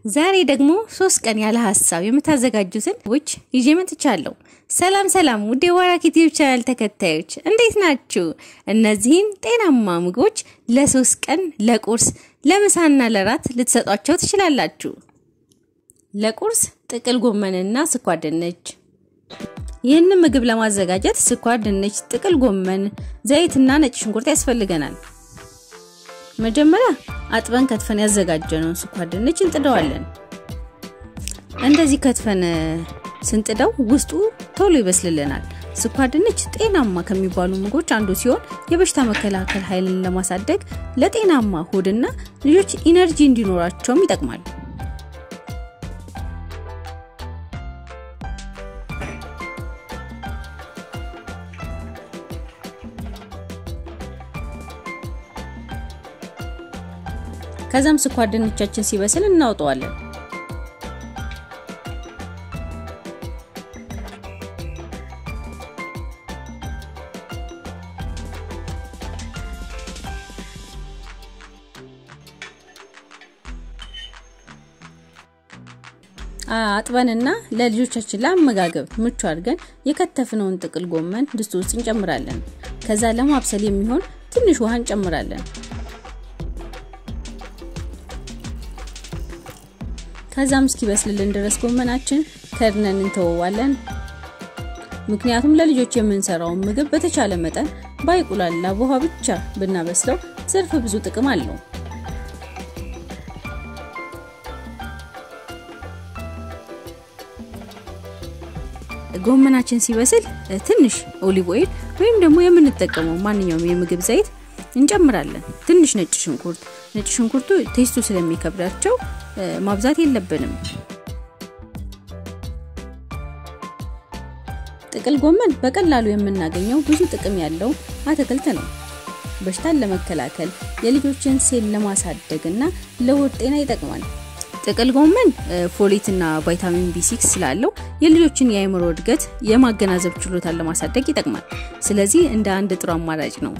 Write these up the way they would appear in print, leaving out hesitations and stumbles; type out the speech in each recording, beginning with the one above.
ዛሬ ደግሞ 3 ቀን ያለ ሐሳብ የምታዘጋጁትን ወጭ ይዤ መጥቻለሁ። ሰላም ውድ የዋራክ ዩቲዩብ ቻናል ተከታዮች እንዴት ናችሁ? እነዚህን ጤናማ ምግቦች ለ3 ቀን ለቁርስ ለምሳና ለራት ልትሰጧቸው ትችላላችሁ። ለቁርስ ጥቅል ጎመንና ስኳር ድንች። ይህንን ምግብ ለማዘጋጀት ስኳር ድንች፣ ጥቅል ጎመን፣ ዘይትና ነጭ ሽንኩርት ያስፈልገናል። መጀመሪያ አጥበን ከትፈን ያዘጋጀነው ስኳር ድንች እንጥደዋለን። እንደዚህ ከትፈን ስንጥደው ውስጡ ቶሎ ይበስልልናል። ስኳር ድንች ጤናማ ከሚባሉ ምግቦች አንዱ ሲሆን የበሽታ መከላከል ኃይልን ለማሳደግ ለጤናማ ሆድና ልጆች ኢነርጂ እንዲኖራቸው ይጠቅማል። ከዛም ስኳር ድንቻችን ሲበስል እናውጣዋለን። አጥበንና ለልጆቻችን ለአመጋገብ ምቹ አድርገን የከተፍነውን ጥቅል ጎመን ድስት ውስጥ እንጨምራለን። ከዛ ለማብሰል የሚሆን ትንሽ ውሃ እንጨምራለን። ከዛም እስኪበስልልን ድረስ ጎመናችን ከድነን እንተወዋለን። ምክንያቱም ለልጆች የምንሰራው ምግብ በተቻለ መጠን ባይቁላላ በውሃ ብቻ ብናበስለው ዘርፈ ብዙ ጥቅም አለው። ጎመናችን ሲበስል ትንሽ ኦሊቭ ኦይል ወይም ደግሞ የምንጠቀመው ማንኛውም የምግብ ዘይት እንጨምራለን። ትንሽ ነጭ ሽንኩርቱ ቴስቱ ስለሚከብዳቸው ማብዛት የለብንም። ጥቅል ጎመን በቀላሉ የምናገኘው ብዙ ጥቅም ያለው አትክልት ነው። በሽታን ለመከላከል የልጆችን ሴል ለማሳደግና ለሆድ ጤና ይጠቅማል። ጥቅል ጎመን ፎሌትና ቫይታሚን B6 ስላለው የልጆችን የአእምሮ እድገት የማገናዘብ ችሎታን ለማሳደግ ይጠቅማል። ስለዚህ እንደ አንድ ጥሩ አማራጭ ነው።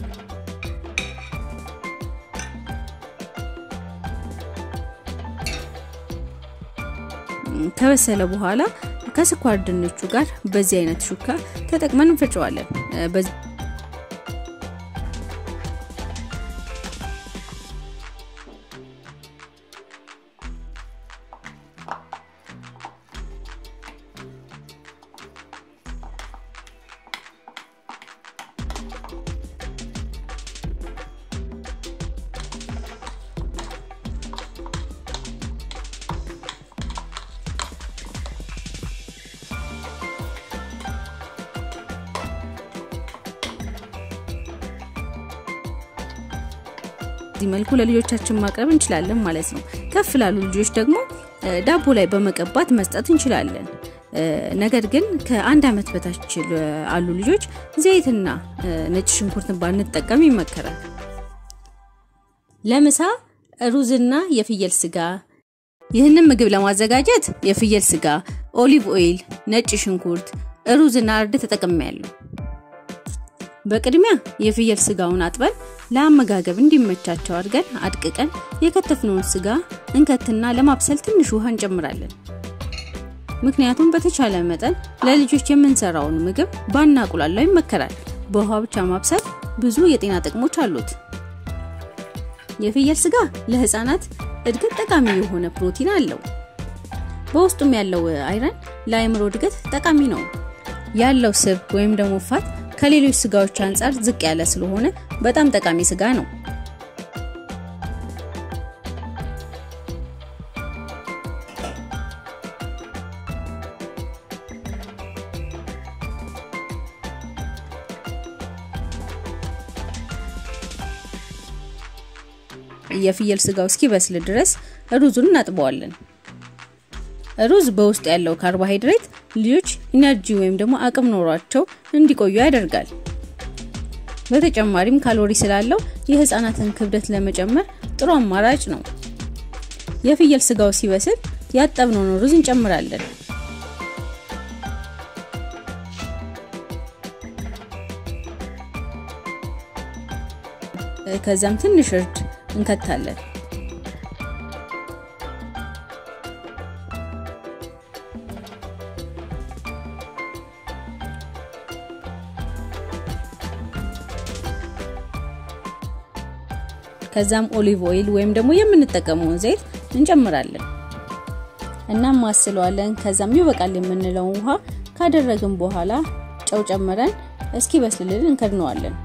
ከበሰለ በኋላ ከስኳር ድንቹ ጋር በዚህ አይነት ሹካ ተጠቅመን እንፈጨዋለን። በዚህ መልኩ ለልጆቻችን ማቅረብ እንችላለን ማለት ነው። ከፍ ላሉ ልጆች ደግሞ ዳቦ ላይ በመቀባት መስጠት እንችላለን። ነገር ግን ከ1 ዓመት በታች ያሉ ልጆች ዘይትና ነጭ ሽንኩርትን ባንጠቀም ይመከራል። ለምሳ ሩዝና የፍየል ስጋ። ይህንን ምግብ ለማዘጋጀት የፍየል ስጋ፣ ኦሊቭ ኦይል፣ ነጭ ሽንኩርት፣ ሩዝና እርድ ተጠቅሜያለሁ። በቅድሚያ የፍየል ስጋውን አጥበን ለአመጋገብ እንዲመቻቸው አድርገን አድቅቀን የከተፍነውን ስጋ እንከትና ለማብሰል ትንሽ ውሃ እንጨምራለን። ምክንያቱም በተቻለ መጠን ለልጆች የምንሰራውን ምግብ ባናቁላላው ይመከራል። በውሃ ብቻ ማብሰል ብዙ የጤና ጥቅሞች አሉት። የፍየል ስጋ ለህፃናት እድገት ጠቃሚ የሆነ ፕሮቲን አለው። በውስጡም ያለው አይረን ለአእምሮ እድገት ጠቃሚ ነው። ያለው ስብ ወይም ደግሞ ፋት ከሌሎች ስጋዎች አንፃር ዝቅ ያለ ስለሆነ በጣም ጠቃሚ ስጋ ነው። የፍየል ስጋው እስኪበስል ድረስ ሩዙን እናጥበዋለን። ሩዝ በውስጡ ያለው ካርቦሃይድሬት ልጆች ኢነርጂ ወይም ደግሞ አቅም ኖሯቸው እንዲቆዩ ያደርጋል። በተጨማሪም ካሎሪ ስላለው የህፃናትን ክብደት ለመጨመር ጥሩ አማራጭ ነው። የፍየል ስጋው ሲበስል ያጠብነውን ሩዝ እንጨምራለን። ከዛም ትንሽ እርድ እንከታለን። ከዛም ኦሊቭ ኦይል ወይም ደግሞ የምንጠቀመውን ዘይት እንጨምራለን እና ማስለዋለን። ከዛም ይበቃል የምንለው ውሃ ካደረግን በኋላ ጨው ጨምረን እስኪበስልልን እንከድነዋለን።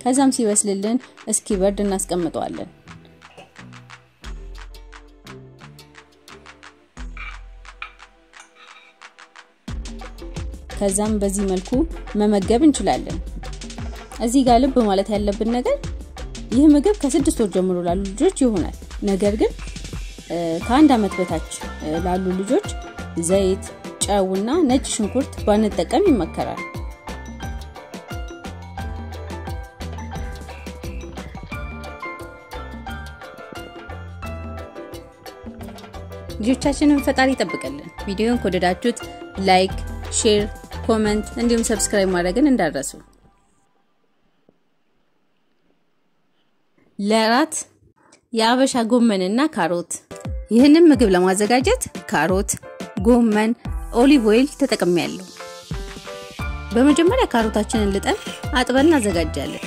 ከዛም ሲበስልልን እስኪበርድ እናስቀምጠዋለን። ከዛም በዚህ መልኩ መመገብ እንችላለን። እዚህ ጋር ልብ ማለት ያለብን ነገር ይህ ምግብ ከ6 ወር ጀምሮ ላሉ ልጆች ይሆናል። ነገር ግን ከ1 አመት በታች ላሉ ልጆች ዘይት፣ ጨውና ነጭ ሽንኩርት ባንጠቀም ይመከራል። ልጆቻችንን ፈጣሪ ይጠብቀልን። ቪዲዮውን ከወደዳችሁት ላይክ፣ ሼር፣ ኮሜንት እንዲሁም ሰብስክራይብ ማድረግን እንዳትረሱ። ለራት የአበሻ ጎመንና ካሮት። ይህንን ምግብ ለማዘጋጀት ካሮት፣ ጎመን፣ ኦሊቭ ኦይል ተጠቅሜያለሁ። በመጀመሪያ ካሮታችንን ልጠን አጥበን እናዘጋጃለን።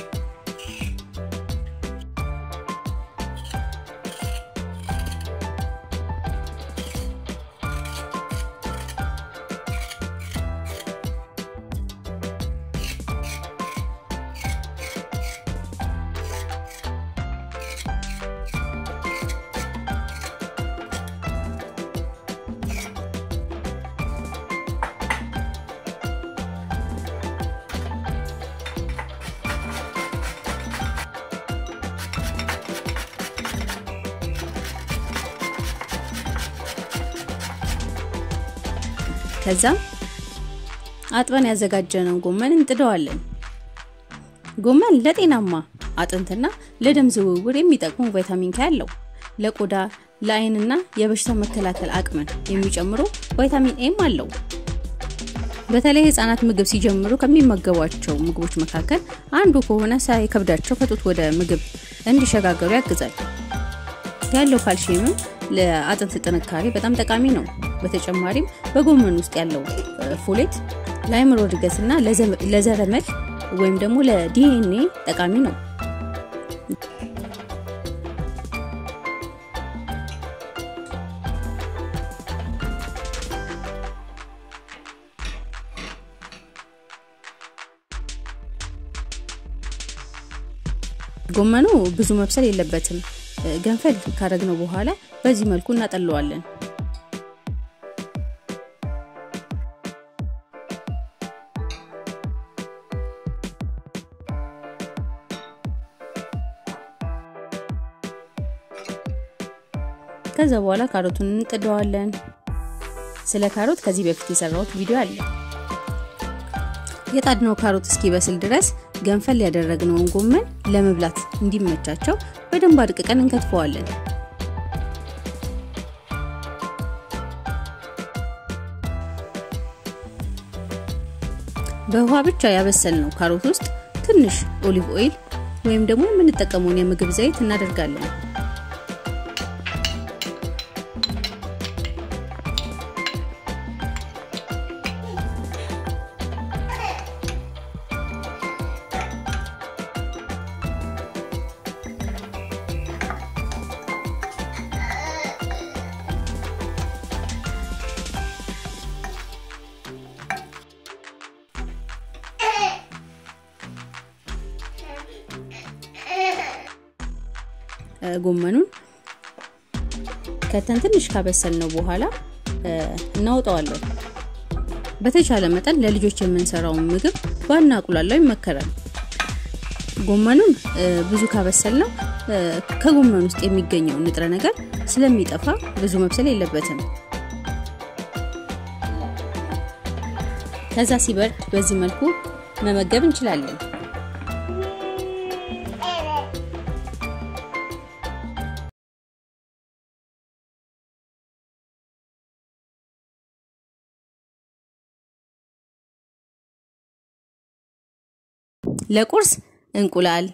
ከዛም አጥበን ያዘጋጀነው ጎመን እንጥደዋለን። ጎመን ለጤናማ አጥንትና ለደም ዝውውር የሚጠቅሙ ቫይታሚን K አለው። ለቆዳ፣ ለአይንና የበሽታ መከላከል አቅምን የሚጨምሩ ቫይታሚን A አለው። በተለይ ህፃናት ምግብ ሲጀምሩ ከሚመገቧቸው ምግቦች መካከል አንዱ ከሆነ ሳይከብዳቸው ከጡት ወደ ምግብ እንዲሸጋገሩ ያግዛል። ያለው ካልሲየም ለአጥንት ጥንካሬ በጣም ጠቃሚ ነው። በተጨማሪም በጎመን ውስጥ ያለው ፎሌት ለአይምሮ እድገትና ለዘረመል ወይም ደግሞ ለዲኤንኤ ጠቃሚ ነው። ጎመኑ ብዙ መብሰል የለበትም። ገንፈል ካረግነው በኋላ በዚህ መልኩ እናጠለዋለን። ከዛ በኋላ ካሮቱን እንጥደዋለን። ስለ ካሮት ከዚህ በፊት የሰራሁት ቪዲዮ አለ። የጣድነው ካሮት እስኪበስል ድረስ ገንፈል ያደረግነውን ጎመን ለመብላት እንዲመቻቸው በደንብ አድቅቀን እንከትፈዋለን። በውሃ ብቻ ያበሰልነው ካሮት ውስጥ ትንሽ ኦሊቭ ኦይል ወይም ደግሞ የምንጠቀመውን የምግብ ዘይት እናደርጋለን። ጎመኑን ከተን ትንሽ ካበሰልነው በኋላ እናውጣዋለን። በተቻለ መጠን ለልጆች የምንሰራው ምግብ ባናቁላላው ይመከራል። ጎመኑን ብዙ ካበሰልነው ከጎመኑ ውስጥ የሚገኘው ንጥረ ነገር ስለሚጠፋ ብዙ መብሰል የለበትም። ከዛ ሲበርድ በዚህ መልኩ መመገብ እንችላለን። ለቁርስ እንቁላል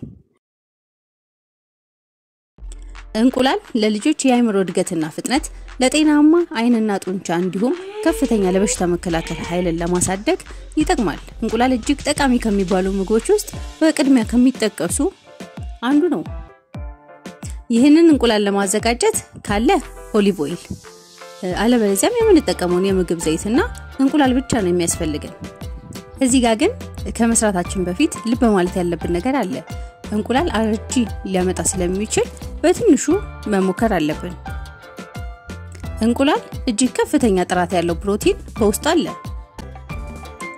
ለልጆች የአይምሮ እድገትና ፍጥነት ለጤናማ አይንና ጡንቻ እንዲሁም ከፍተኛ ለበሽታ መከላከል ኃይልን ለማሳደግ ይጠቅማል። እንቁላል እጅግ ጠቃሚ ከሚባሉ ምግቦች ውስጥ በቅድሚያ ከሚጠቀሱ አንዱ ነው። ይህንን እንቁላል ለማዘጋጀት ካለ ኦሊቭ ኦይል አለበለዚያም የምንጠቀመው የምግብ ዘይትና እንቁላል ብቻ ነው የሚያስፈልገን። እዚህ ጋር ግን ከመስራታችን በፊት ልብ ማለት ያለብን ነገር አለ። እንቁላል አለርጂ ሊያመጣ ስለሚችል በትንሹ መሞከር አለብን። እንቁላል እጅግ ከፍተኛ ጥራት ያለው ፕሮቲን በውስጡ አለ።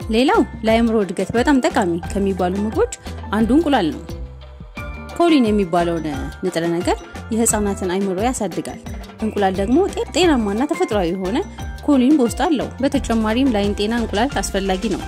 ሌላው ለአይምሮ እድገት በጣም ጠቃሚ ከሚባሉ ምግቦች አንዱ እንቁላል ነው። ኮሊን የሚባለው ንጥረ ነገር የህፃናትን አይምሮ ያሳድጋል። እንቁላል ደግሞ ጤናማና ተፈጥሯዊ የሆነ ኮሊን በውስጡ አለው። በተጨማሪም ለአይን ጤና እንቁላል አስፈላጊ ነው።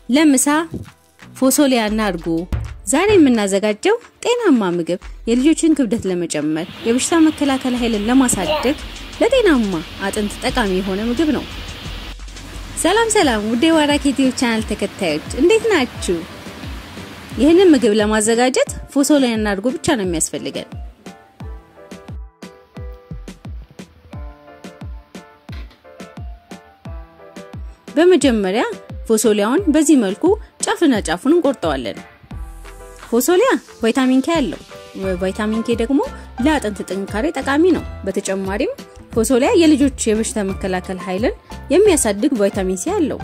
ለምሳ ፎሶሊያና እርጎ ዛሬ የምናዘጋጀው ጤናማ ምግብ የልጆችን ክብደት ለመጨመር የበሽታ መከላከል ኃይልን ለማሳደግ ለጤናማ አጥንት ጠቃሚ የሆነ ምግብ ነው። ሰላም ውድ የዋራኪ ዩቲዩብ ቻናል ተከታዮች እንዴት ናችሁ? ይህንን ምግብ ለማዘጋጀት ፎሶሊያና እርጎ ብቻ ነው የሚያስፈልገን። በመጀመሪያ ፎሶሊያውን በዚህ መልኩ ጫፍና ጫፉን እንቆርጠዋለን። ፎሶሊያ ቫይታሚን ኬ አለው። ቫይታሚን ኬ ደግሞ ለአጥንት ጥንካሬ ጠቃሚ ነው። በተጨማሪም ፎሶሊያ የልጆች የበሽታ መከላከል ኃይልን የሚያሳድግ ቫይታሚን ሲ አለው።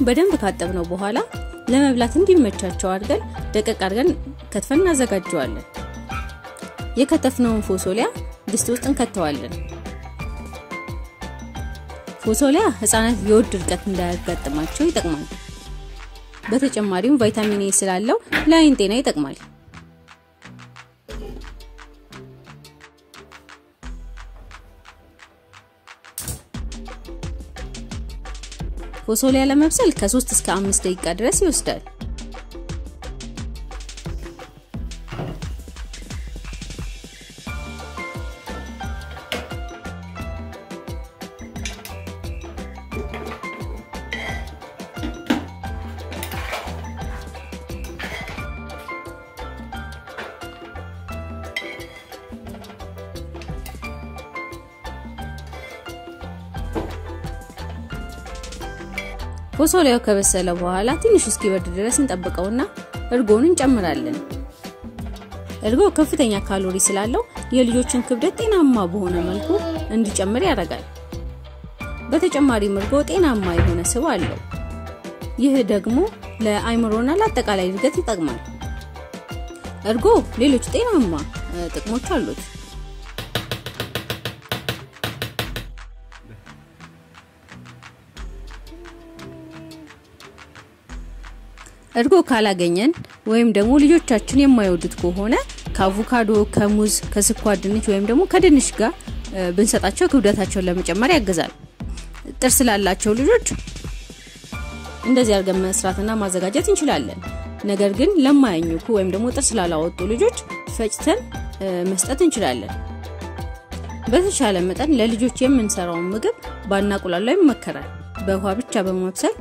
በደንብ ካጠብነው በኋላ ለመብላት እንዲመቻቸው አድርገን ደቀቅ አድርገን ከትፈን እናዘጋጀዋለን። የከተፍነውን ፎሶሊያ ድስት ውስጥ እንከተዋለን። ፎሶሊያ ህፃናት የሆድ ድርቀት እንዳያጋጥማቸው ይጠቅማል። በተጨማሪም ቫይታሚን ኤ ስላለው ለአይን ጤና ይጠቅማል። ፎሶሊያ ለመብሰል ከ3 እስከ 5 ደቂቃ ድረስ ይወስዳል። ፎሶሊያው ከበሰለ በኋላ ትንሽ እስኪበርድ ድረስ እንጠብቀውና እርጎን እንጨምራለን። እርጎ ከፍተኛ ካሎሪ ስላለው የልጆችን ክብደት ጤናማ በሆነ መልኩ እንዲጨምር ያደርጋል። በተጨማሪም እርጎ ጤናማ የሆነ ስብ አለው። ይህ ደግሞ ለአይምሮና ለአጠቃላይ እድገት ይጠቅማል። እርጎ ሌሎች ጤናማ ጥቅሞች አሉት። እርጎ ካላገኘን ወይም ደግሞ ልጆቻችን የማይወዱት ከሆነ ከአቮካዶ፣ ከሙዝ፣ ከስኳር ድንች ወይም ደግሞ ከድንች ጋር ብንሰጣቸው ክብደታቸውን ለመጨመር ያግዛል። ጥርስ ላላቸው ልጆች እንደዚህ አድርገን መስራትና ማዘጋጀት እንችላለን። ነገር ግን ለማያኙኩ ወይም ደግሞ ጥርስ ላላወጡ ልጆች ፈጭተን መስጠት እንችላለን። በተቻለ መጠን ለልጆች የምንሰራውን ምግብ ባናቁላላው ይመከራል። በውሃ ብቻ በመብሰል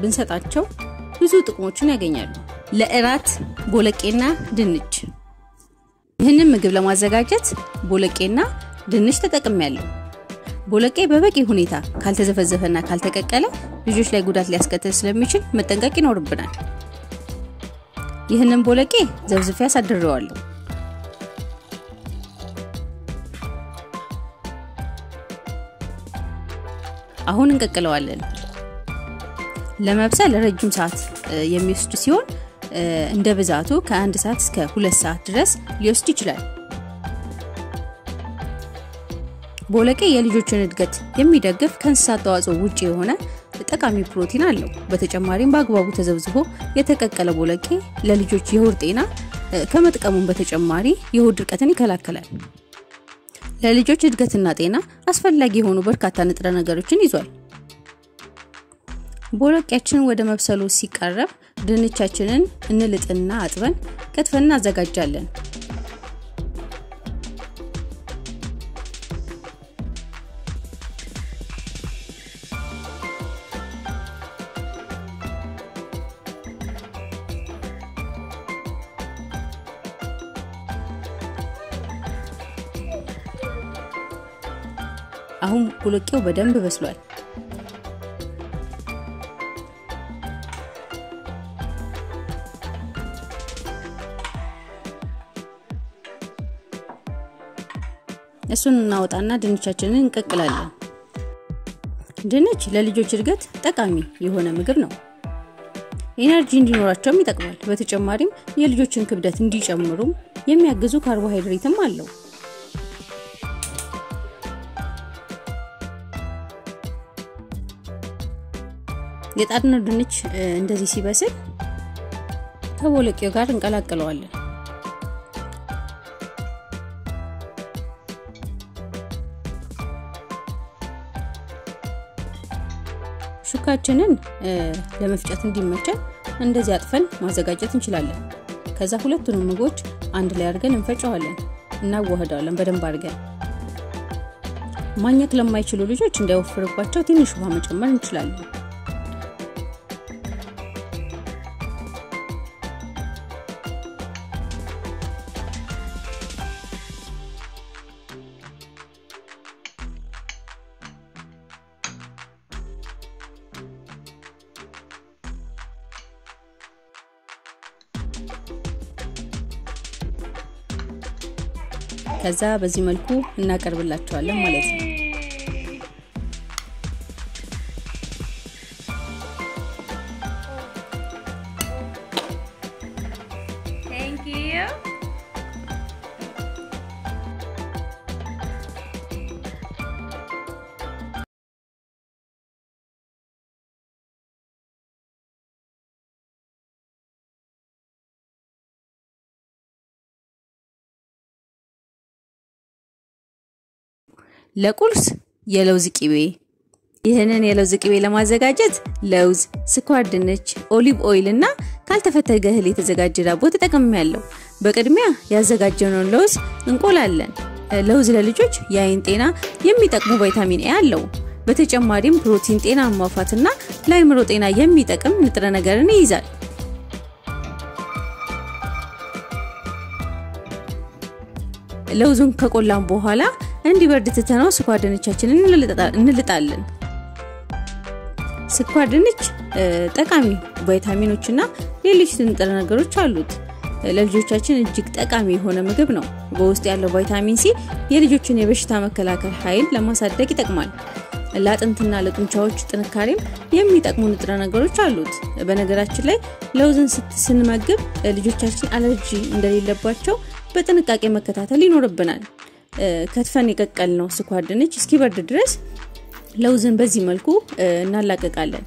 ብንሰጣቸው ብዙ ጥቅሞችን ያገኛሉ። ለእራት ቦለቄና ድንች። ይህንን ምግብ ለማዘጋጀት ቦለቄና ድንች ተጠቅሜያለሁ። ቦለቄ በበቂ ሁኔታ ካልተዘፈዘፈና ካልተቀቀለ ልጆች ላይ ጉዳት ሊያስከትል ስለሚችል መጠንቀቅ ይኖርብናል። ይህንን ቦለቄ ዘብዝፌ አሳድሬዋለሁ። አሁን እንቀቅለዋለን። ለመብሰል ረጅም ሰዓት የሚወስድ ሲሆን እንደ ብዛቱ ከ1 ሰዓት እስከ 2 ሰዓት ድረስ ሊወስድ ይችላል። ቦለቄ የልጆችን እድገት የሚደግፍ ከእንስሳት ተዋጽኦ ውጪ የሆነ ጠቃሚ ፕሮቲን አለው። በተጨማሪም በአግባቡ ተዘብዝቦ የተቀቀለ ቦለቄ ለልጆች የሆድ ጤና ከመጥቀሙም በተጨማሪ የሆድ ድርቀትን ይከላከላል። ለልጆች እድገትና ጤና አስፈላጊ የሆኑ በርካታ ንጥረ ነገሮችን ይዟል። ቦለቄያችን ወደ መብሰሉ ሲቀርብ ድንቻችንን እንልጥና አጥበን ከትፈን እናዘጋጃለን። አሁን ቦለቄው በደንብ በስሏል። እሱን እናወጣና ድንቻችንን እንቀቅላለን። ድንች ለልጆች እድገት ጠቃሚ የሆነ ምግብ ነው። ኢነርጂ እንዲኖራቸውም ይጠቅማል። በተጨማሪም የልጆችን ክብደት እንዲጨምሩ የሚያግዙ ካርቦሃይድሬትም አለው። የጣድነው ድንች እንደዚህ ሲበስል ከቦለቄው ጋር እንቀላቅለዋለን። ሹካችንን ለመፍጨት እንዲመቸን እንደዚህ አጥፈን ማዘጋጀት እንችላለን። ከዛ ሁለቱንም ምግቦች አንድ ላይ አድርገን እንፈጨዋለን እና እናዋህዳለን በደንብ አድርገን። ማኘክ ለማይችሉ ልጆች እንዳይወፍርባቸው ትንሽ ውሃ መጨመር እንችላለን። ከዛ በዚህ መልኩ እናቀርብላችኋለን ማለት ነው። Thank you. ለቁርስ የለውዝ ቂቤ ይሄንን የለውዝ ቅቤ ለማዘጋጀት ለውዝ፣ ስኳር ድንች፣ ኦሊቭ ኦይል እና ካልተፈተገ እህል የተዘጋጀ ዳቦ ተጠቅሜያለሁ። በቅድሚያ ያዘጋጀነውን ለውዝ እንቆላለን። ለውዝ ለልጆች የአይን ጤና የሚጠቅሙ ቫይታሚን ኤ አለው። በተጨማሪም ፕሮቲን፣ ጤናማ ፋትና ለአይምሮ ጤና የሚጠቅም ንጥረ ነገርን ይይዛል። ለውዙን ከቆላን በኋላ እንዲበርድ ትተነው ስኳር ድንቻችንን እንልጣለን። ስኳር ድንች ጠቃሚ ቫይታሚኖችና ሌሎች ንጥረ ነገሮች አሉት። ለልጆቻችን እጅግ ጠቃሚ የሆነ ምግብ ነው። በውስጥ ያለው ቫይታሚን ሲ የልጆችን የበሽታ መከላከል ኃይል ለማሳደግ ይጠቅማል። ለአጥንትና ለጡንቻዎች ጥንካሬም የሚጠቅሙ ንጥረ ነገሮች አሉት። በነገራችን ላይ ለውዝን ስንመግብ ልጆቻችን አለርጂ እንደሌለባቸው በጥንቃቄ መከታተል ይኖርብናል። ከትፈን የቀቀልነው ስኳር ድንች እስኪበርድ ድረስ ለውዝን በዚህ መልኩ እናላቀቃለን።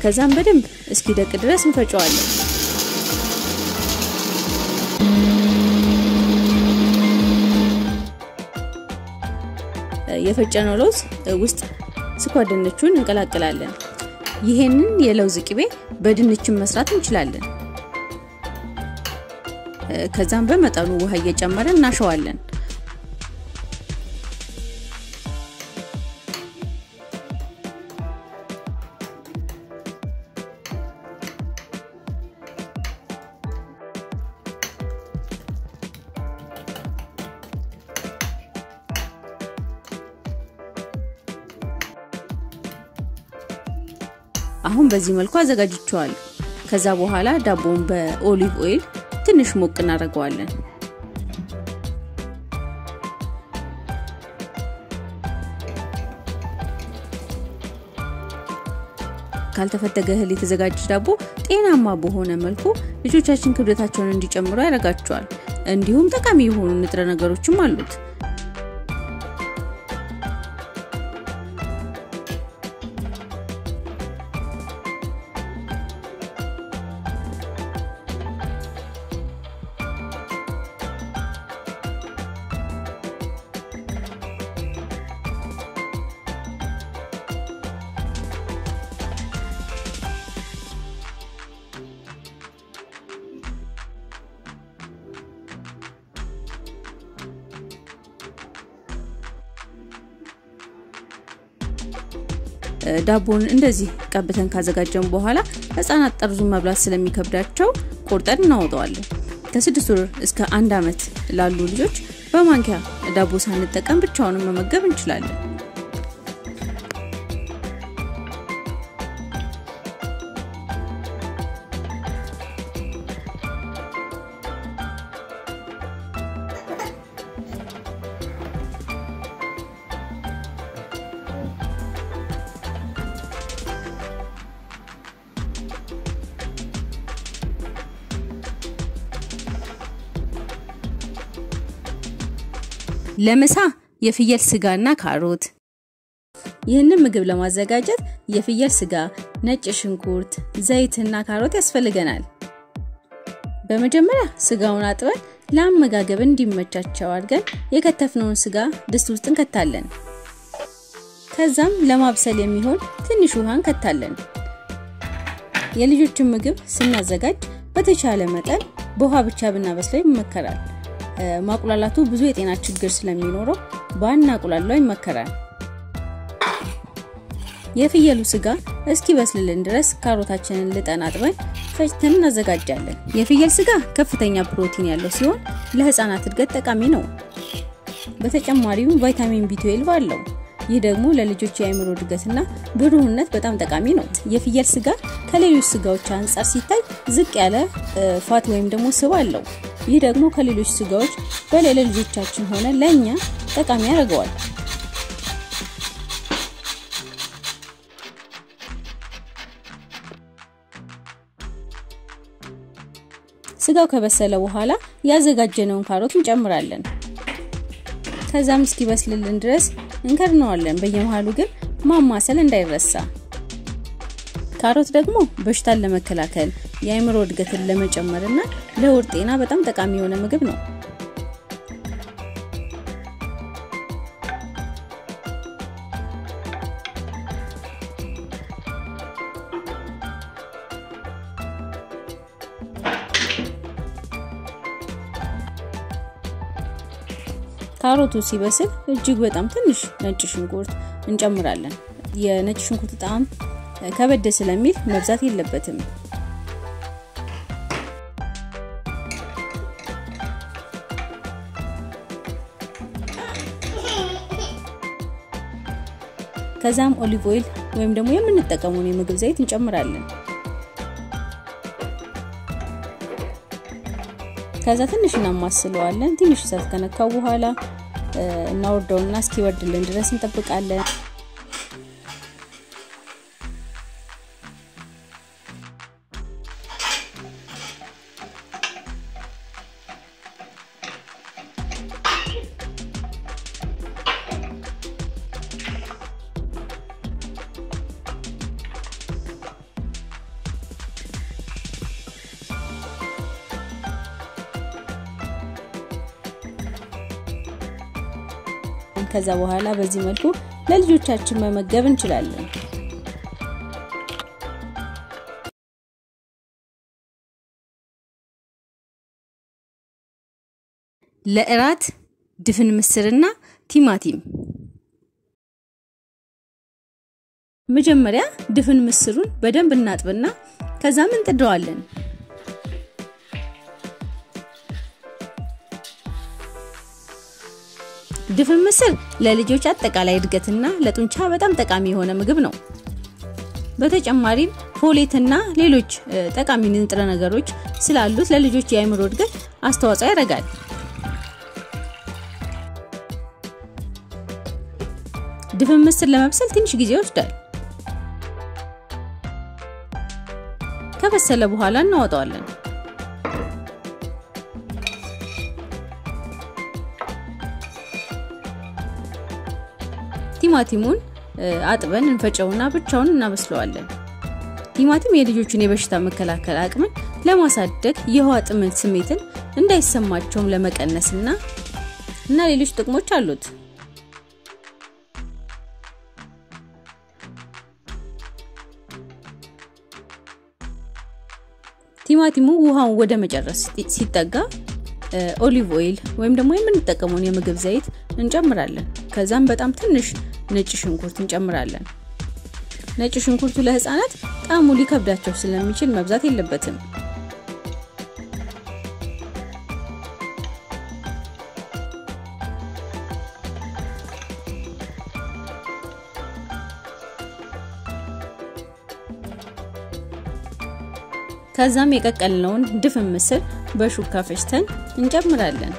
ከዛም በደንብ እስኪደቅ ድረስ እንፈጨዋለን። የፈጨነው ለውዝ ውስጥ ስኳር ድንቹን እንቀላቅላለን። ይሄንን የለውዝ ቅቤ በድንችም መስራት እንችላለን። ከዛም በመጠኑ ውሃ እየጨመረን እናሸዋለን። አሁን በዚህ መልኩ አዘጋጅቼዋለሁ። ከዛ በኋላ ዳቦውን በኦሊቭ ኦይል ትንሽ ሞቅ እናደርገዋለን። ካልተፈተገ እህል የተዘጋጀ ዳቦ ጤናማ በሆነ መልኩ ልጆቻችን ክብደታቸውን እንዲጨምሩ ያደርጋቸዋል። እንዲሁም ጠቃሚ የሆኑ ንጥረ ነገሮችም አሉት። ዳቦን እንደዚህ ቀብተን ካዘጋጀን በኋላ ህፃናት ጠርዙን መብላት ስለሚከብዳቸው ቆርጠን እናወጣዋለን። ከ6 ወር እስከ 1 አመት ላሉ ልጆች በማንኪያ ዳቦ ሳንጠቀም ብቻውን መመገብ እንችላለን። ለምሳ የፍየል ስጋና ካሮት። ይህንን ምግብ ለማዘጋጀት የፍየል ስጋ፣ ነጭ ሽንኩርት፣ ዘይትና ካሮት ያስፈልገናል። በመጀመሪያ ስጋውን አጥበን ለአመጋገብ እንዲመቻቸው አድርገን የከተፍነውን ስጋ ድስት ውስጥ እንከታለን። ከዛም ለማብሰል የሚሆን ትንሽ ውሃ እንከታለን። የልጆችን ምግብ ስናዘጋጅ በተቻለ መጠን በውሃ ብቻ ብናበስለው ይመከራል። ማቁላላቱ ብዙ የጤና ችግር ስለሚኖረው ባናቁላላው ይመከራል። የፍየሉ ስጋ እስኪበስልልን ድረስ ካሮታችንን ልጠን አጥበን ፈጭተን እናዘጋጃለን። የፍየል ስጋ ከፍተኛ ፕሮቲን ያለው ሲሆን ለህፃናት እድገት ጠቃሚ ነው። በተጨማሪም ቫይታሚን ቢ12 አለው። ይህ ደግሞ ለልጆች የአይምሮ እድገትና ብሩህነት በጣም ጠቃሚ ነው። የፍየል ስጋ ከሌሎች ስጋዎች አንፃር ሲታይ ዝቅ ያለ ፋት ወይም ደግሞ ስብ አለው። ይህ ደግሞ ከሌሎች ስጋዎች በላይ ለልጆቻችን ሆነ ለኛ ጠቃሚ ያደርገዋል። ስጋው ከበሰለ በኋላ ያዘጋጀነውን ካሮት እንጨምራለን። ከዛም እስኪበስልልን ድረስ እንከድነዋለን። በየመሃሉ ግን ማማሰል እንዳይረሳ። ካሮት ደግሞ በሽታን ለመከላከል የአይምሮ እድገትን ለመጨመርና ለሆድ ጤና በጣም ጠቃሚ የሆነ ምግብ ነው። ካሮቱ ሲበስል እጅግ በጣም ትንሽ ነጭ ሽንኩርት እንጨምራለን። የነጭ ሽንኩርት ጣዕም ከበድ ስለሚል መብዛት የለበትም። ከዛም ኦሊቭ ኦይል ወይም ደግሞ የምንጠቀመውን የምግብ ዘይት እንጨምራለን። ከዛ ትንሽ እናማስለዋለን። ትንሽ እሳት ከነካው በኋላ እናወርደውና እስኪበርድልን ድረስ እንጠብቃለን። ከዛ በኋላ በዚህ መልኩ ለልጆቻችን መመገብ እንችላለን። ለእራት ድፍን ምስርና ቲማቲም። መጀመሪያ ድፍን ምስሩን በደንብ እናጥብና ከዛም እንጥደዋለን። ድፍን ምስር ለልጆች አጠቃላይ እድገትና ለጡንቻ በጣም ጠቃሚ የሆነ ምግብ ነው። በተጨማሪም ፎሌትና ሌሎች ጠቃሚ ንጥረ ነገሮች ስላሉት ለልጆች የአይምሮ እድገት አስተዋጽኦ ያደርጋል። ድፍን ምስር ለመብሰል ትንሽ ጊዜ ይወስዳል። ከበሰለ በኋላ እናወጣዋለን። ቲማቲሙን አጥበን እንፈጨውና ብቻውን እናበስለዋለን። ቲማቲም የልጆችን የበሽታ መከላከል አቅምን ለማሳደግ የውሃ ጥምን ስሜትን እንዳይሰማቸውም ለመቀነስና ሌሎች ጥቅሞች አሉት። ቲማቲሙ ውሃውን ወደ መጨረስ ሲጠጋ ኦሊቭ ኦይል ወይም ደግሞ የምንጠቀመውን የምግብ ዘይት እንጨምራለን። ከዛም በጣም ትንሽ ነጭ ሽንኩርት እንጨምራለን። ነጭ ሽንኩርቱ ለህፃናት ጣዕሙ ሊከብዳቸው ስለሚችል መብዛት የለበትም። ከዛም የቀቀልነውን ድፍን ምስር በሹካ ፈጭተን እንጨምራለን።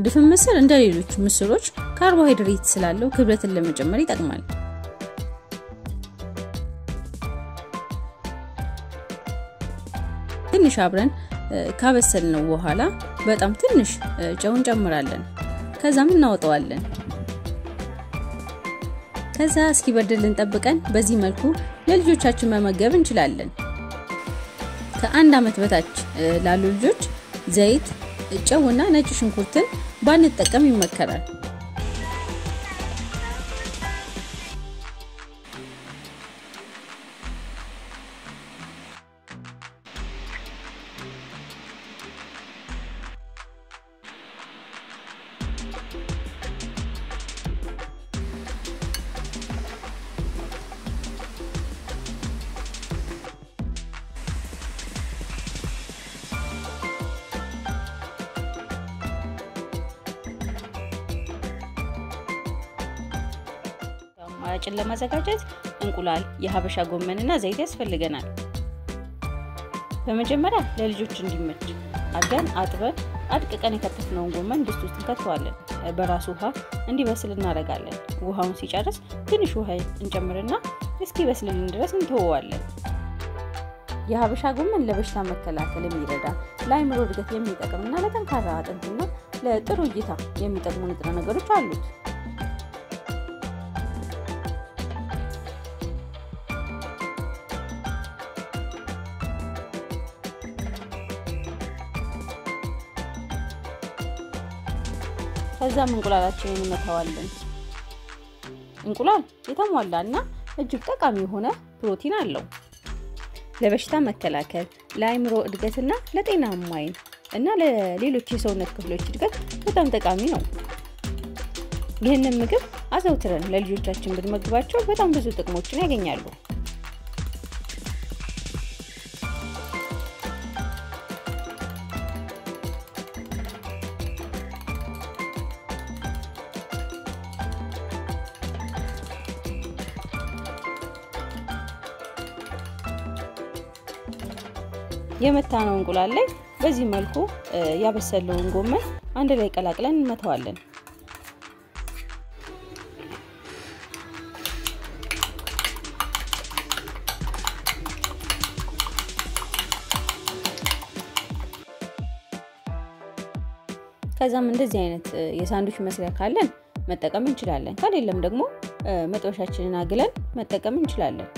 ድፍን ምስር እንደ ሌሎች ምስሮች ካርቦሃይድሬት ስላለው ክብደትን ለመጨመር ይጠቅማል። ትንሽ አብረን ካበሰልነው በኋላ በጣም ትንሽ ጨው እንጨምራለን። ከዛም እናወጣዋለን። ከዛ እስኪበርድልን ጠብቀን በዚህ መልኩ ለልጆቻችን መመገብ እንችላለን። ከ1 ዓመት በታች ላሉ ልጆች ዘይት፣ ጨውና ነጭ ሽንኩርትን ባንጠቀም ይመከራል። አማራጭን ለማዘጋጀት እንቁላል፣ የሀበሻ ጎመንና ዘይት ያስፈልገናል። በመጀመሪያ ለልጆች እንዲመች አድርገን አጥበን አድቅቀን የከተፍነውን ጎመን ድስት ውስጥ እንከተዋለን። በራሱ ውሃ እንዲበስል እናደርጋለን። ውሃውን ሲጨርስ ትንሽ ውሃ እንጨምርና እስኪበስልልን ድረስ እንተወዋለን። የሀበሻ ጎመን ለበሽታ መከላከል የሚረዳ ለአይምሮ እድገት የሚጠቅምና ለጠንካራ አጥንትና ለጥሩ እይታ የሚጠቅሙ ንጥረ ነገሮች አሉት። ከዛም እንቁላላችንን እንመታዋለን። እንቁላል የተሟላና እጅግ ጠቃሚ የሆነ ፕሮቲን አለው። ለበሽታ መከላከል፣ ለአይምሮ እድገትና ለጤናማ አይን እና ለሌሎች የሰውነት ክፍሎች እድገት በጣም ጠቃሚ ነው። ይህንን ምግብ አዘውትረን ለልጆቻችን ብንመግባቸው በጣም ብዙ ጥቅሞችን ያገኛሉ። የመታነው እንቁላል ላይ በዚህ መልኩ ያበሰለውን ጎመን አንድ ላይ ቀላቅለን እንመታዋለን። ከዛም እንደዚህ አይነት የሳንድዊች መስሪያ ካለን መጠቀም እንችላለን። ከሌለም ደግሞ መጥበሻችንን አግለን መጠቀም እንችላለን።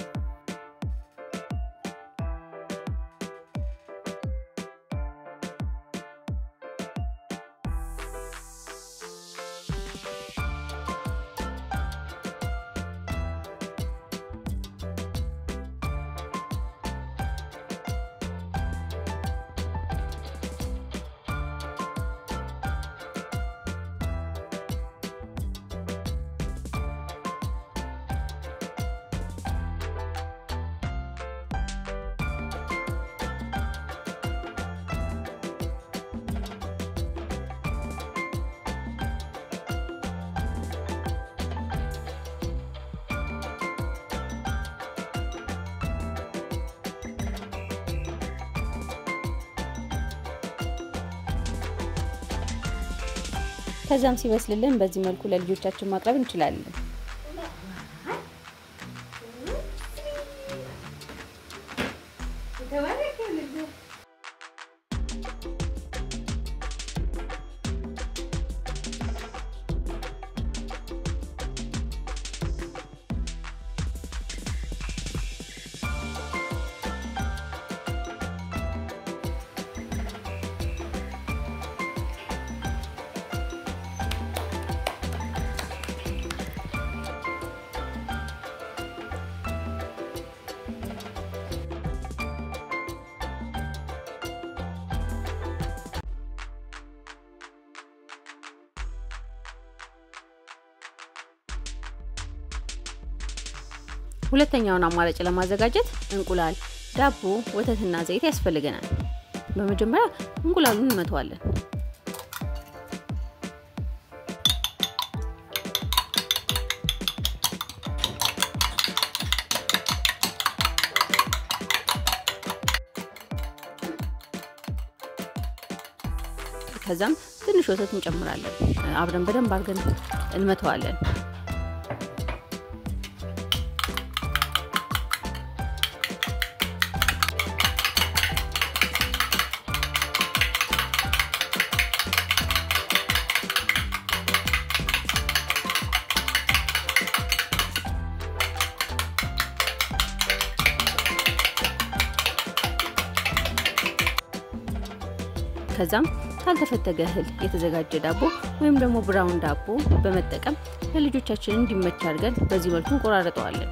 ከዛም ሲበስልልን በዚህ መልኩ ለልጆቻችን ማቅረብ እንችላለን። ሁለተኛውን አማራጭ ለማዘጋጀት እንቁላል፣ ዳቦ፣ ወተትና ዘይት ያስፈልገናል። በመጀመሪያ እንቁላሉን እንመታዋለን። ከዛም ትንሽ ወተት እንጨምራለን። አብረን በደንብ አድርገን እንመታዋለን። ከዛም ካልተፈተገ እህል የተዘጋጀ ዳቦ ወይም ደግሞ ብራውን ዳቦ በመጠቀም ለልጆቻችን እንዲመች አድርገን በዚህ መልኩ እንቆራርጠዋለን።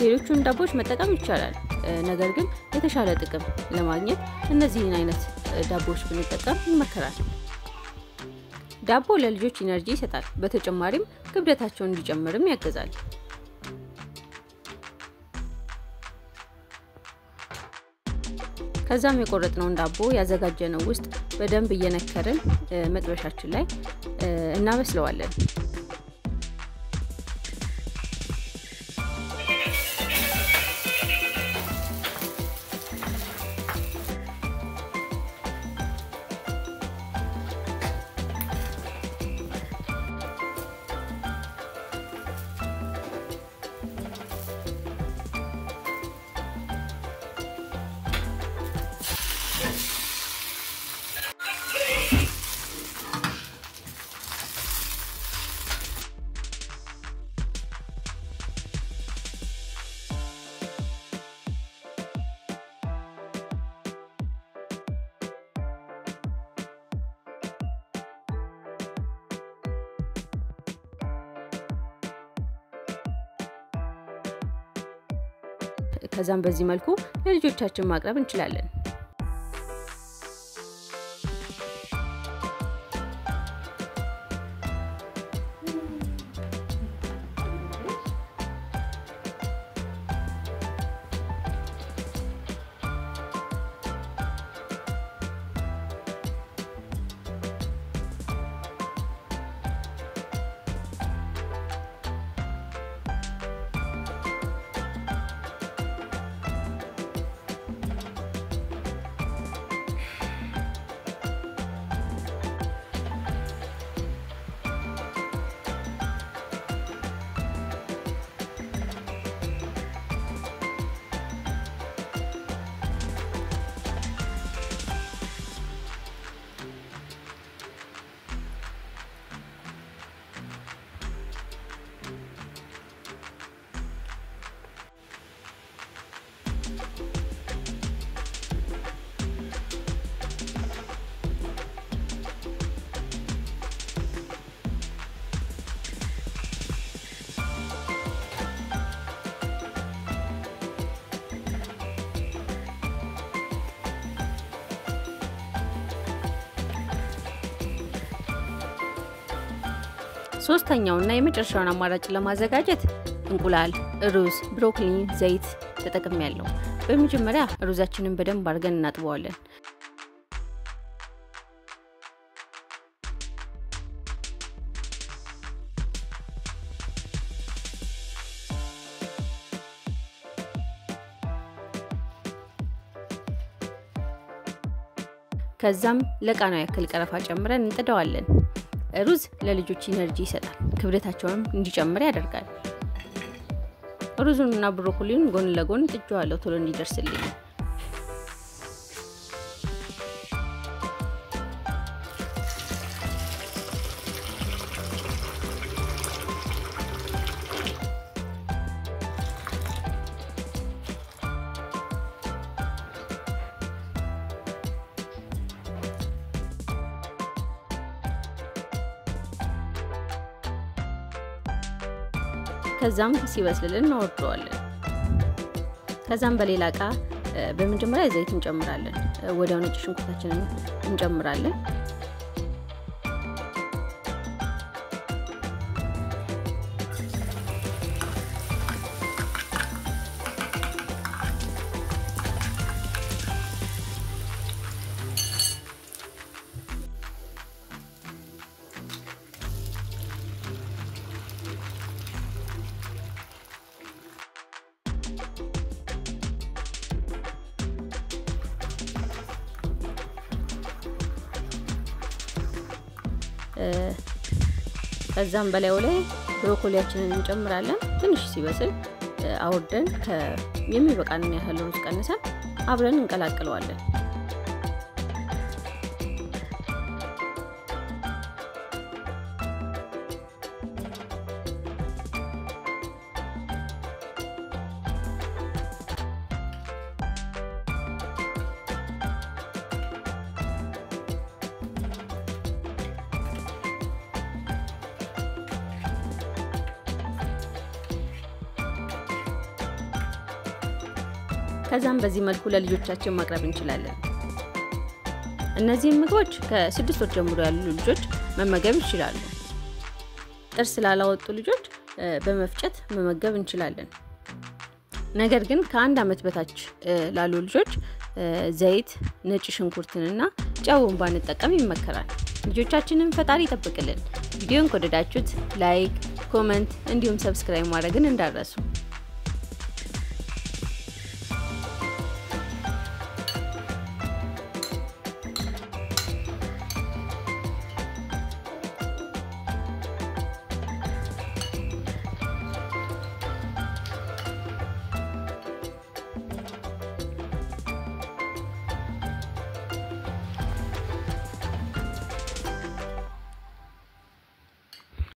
ሌሎቹን ዳቦዎች መጠቀም ይቻላል፣ ነገር ግን የተሻለ ጥቅም ለማግኘት እነዚህን አይነት ዳቦዎች ብንጠቀም ይመከራል። ዳቦ ለልጆች ኢነርጂ ይሰጣል፣ በተጨማሪም ክብደታቸውን እንዲጨምርም ያግዛል። ከዛም የቆረጥነውን ዳቦ ያዘጋጀነው ውስጥ በደንብ እየነከርን መጥበሻችን ላይ እናበስለዋለን። ከዛም በዚህ መልኩ ለልጆቻችን ማቅረብ እንችላለን። ሶስተኛውና የመጨረሻውን አማራጭ ለማዘጋጀት እንቁላል፣ ሩዝ፣ ብሮኮሊ፣ ዘይት ተጠቅሜያለሁ። በመጀመሪያ ሩዛችንን በደንብ አድርገን እናጥበዋለን። ከዛም ለቃናው ያክል ቀረፋ ጨምረን እንጥደዋለን። ሩዝ ለልጆች ኢነርጂ ይሰጣል፣ ክብደታቸውንም እንዲጨምር ያደርጋል። ሩዙንና ብሮኮሊውን ጎን ለጎን ጥጄዋለሁ ቶሎ እንዲደርስልኝ። ከዛም ሲበስልልን እናወርደዋለን። ከዛም በሌላ ዕቃ በመጀመሪያ ዘይት እንጨምራለን። ወዲያው ነጭ ሽንኩርታችንን እንጨምራለን። ከዛም በላዩ ላይ ብሮኮሊያችንን እንጨምራለን። ትንሽ ሲበስል አውርደን የሚበቃንን ያህል ሩዝ ቀንሰን አብረን እንቀላቅለዋለን። ከዛም በዚህ መልኩ ለልጆቻችን ማቅረብ እንችላለን። እነዚህ ምግቦች ከ6 ወር ጀምሮ ያሉ ልጆች መመገብ ይችላሉ። ጥርስ ላላወጡ ልጆች በመፍጨት መመገብ እንችላለን። ነገር ግን ከ1 ዓመት በታች ላሉ ልጆች ዘይት፣ ነጭ ሽንኩርትንና ጨውን ባንጠቀም ይመከራል። ልጆቻችንን ፈጣሪ ይጠብቅልን። ቪዲዮን ከወደዳችሁት ላይክ፣ ኮሜንት እንዲሁም ሰብስክራይብ ማድረግን እንዳትረሱ።